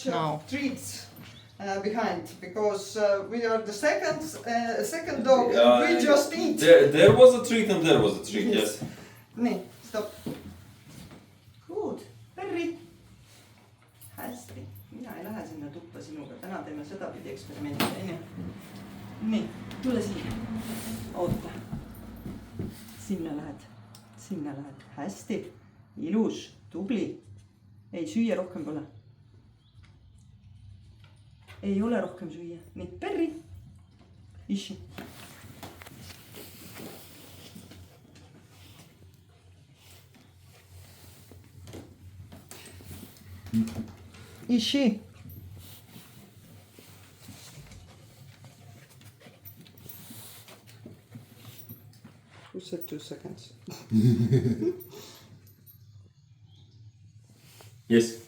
No. Treats behind because we are the second dog. We just eat. There was a treat and there was a treat. Yes. nii, stop. Good, Perri. hästi, mina ei lähe sinna tuppa sinuga, täna teeme sedapidi eksperimenti, onju. nii, tule siia. oota. sinna lähed, hästi, ilus, tubli. ei, süüa rohkem pole. ei ole rohkem süüa. nii, Perri. Ishi. Ishi. Who said 2 seconds? Yes.